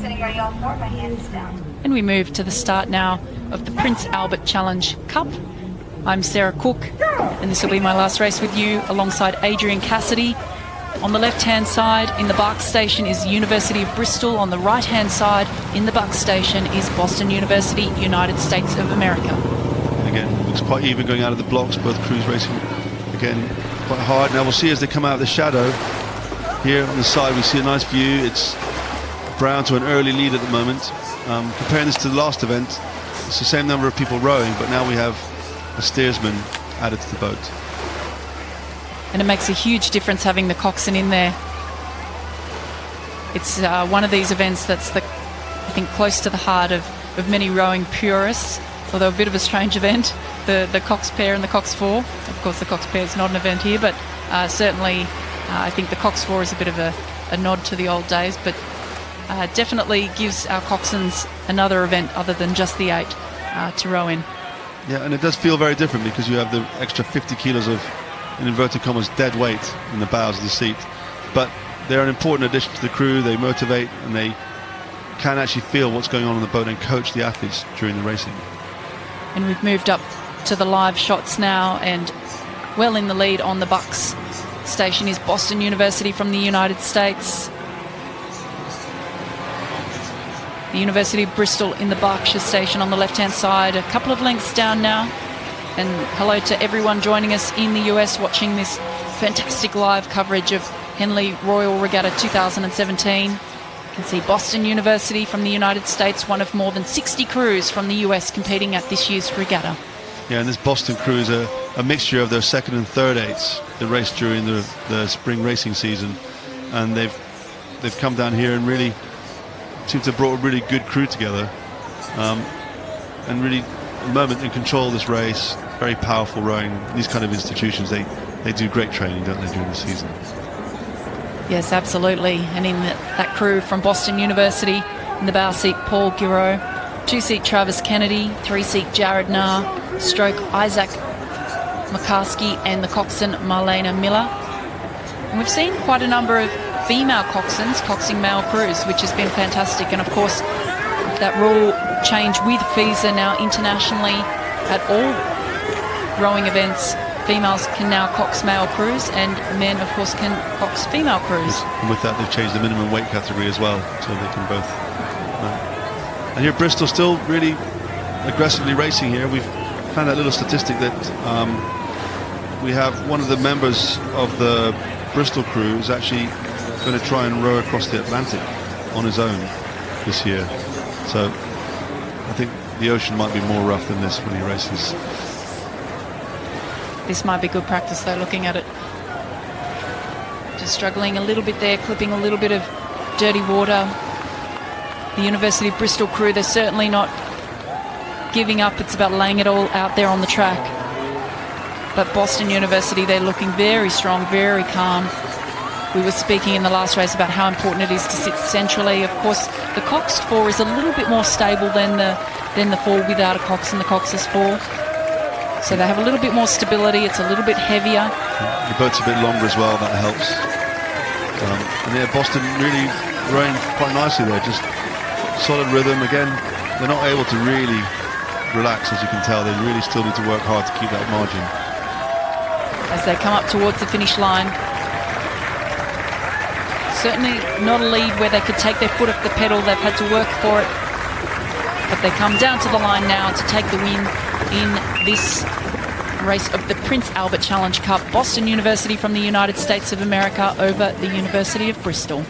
Sitting ready on board, my hands down. And we move to the start now of the Prince Albert Challenge Cup. I'm Sarah Cook, and this will be my last race with you alongside Adrian Cassidy. On the left-hand side in the Bark Station is the University of Bristol. On the right-hand side in the Buck Station is Boston University, United States of America. Again, looks quite even going out of the blocks, both crews racing again quite hard. Now we'll see as they come out of the shadow. Here on the side we see a nice view. It's Brown to an early lead at the moment. Comparing this to the last event, it's the same number of people rowing, but now we have a steersman added to the boat. And it makes a huge difference having the coxswain in there. It's one of these events that's, I think, close to the heart of many rowing purists, although a bit of a strange event, the cox pair and the cox four. Of course, the cox pair is not an event here, but certainly I think the cox four is a bit of a nod to the old days, but definitely gives our coxswains another event other than just the 8 to row in. Yeah, and it does feel very different because you have the extra 50 kilos of, in inverted commas, dead weight in the bows of the seat. But they're an important addition to the crew. They motivate and they can actually feel what's going on the boat and coach the athletes during the racing. And we've moved up to the live shots now, and well in the lead on the Bucks Station is Boston University from the United States. The University of Bristol in the Berkshire Station on the left-hand side, a couple of lengths down now. And hello to everyone joining us in the US watching this fantastic live coverage of Henley Royal Regatta 2017. You can see Boston University from the United States, one of more than 60 crews from the US competing at this year's regatta. Yeah, and this Boston crew is a mixture of their second and third eights that raced during the spring racing season. And they've come down here and really seem to have brought a really good crew together. And really, at the moment, in control of this race. Very powerful rowing. These kind of institutions, they do great training, don't they, during the season? Yes, absolutely. And in that crew from Boston University, in the bow seat, Paul Giro, 2-seat Travis Kennedy, 3-seat Jared Nahr, stroke Isaac McCaskey, and the coxswain Marlena Miller. And we've seen quite a number of female coxswains coxing male crews, which has been fantastic. And of course, that rule change with FISA now internationally at all rowing events, females can now cox male crews and men of course can cox female crews. And with that they've changed the minimum weight category as well, so they can both. And here Bristol still really aggressively racing here. We've found that little statistic that we have one of the members of the Bristol crew is actually going to try and row across the Atlantic on his own this year. So I think the ocean might be more rough than this when he races. This might be good practice though, looking at it. Just struggling a little bit there, clipping a little bit of dirty water. The University of Bristol crew, they're certainly not giving up. It's about laying it all out there on the track. But Boston University, they're looking very strong, very calm. We were speaking in the last race about how important it is to sit centrally. Of course, the coxed four is a little bit more stable than the four without a cox and the cox's four. So they have a little bit more stability. It's a little bit heavier. The boat's a bit longer as well. That helps. And yeah, Boston really rowing quite nicely there. Just solid rhythm. Again, they're not able to really relax, as you can tell. They really still need to work hard to keep that margin. As they come up towards the finish line. Certainly not a lead where they could take their foot off the pedal. They've had to work for it. But they come down to the line now to take the win in this race of the Prince Albert Challenge Cup. Boston University from the United States of America over the University of Bristol.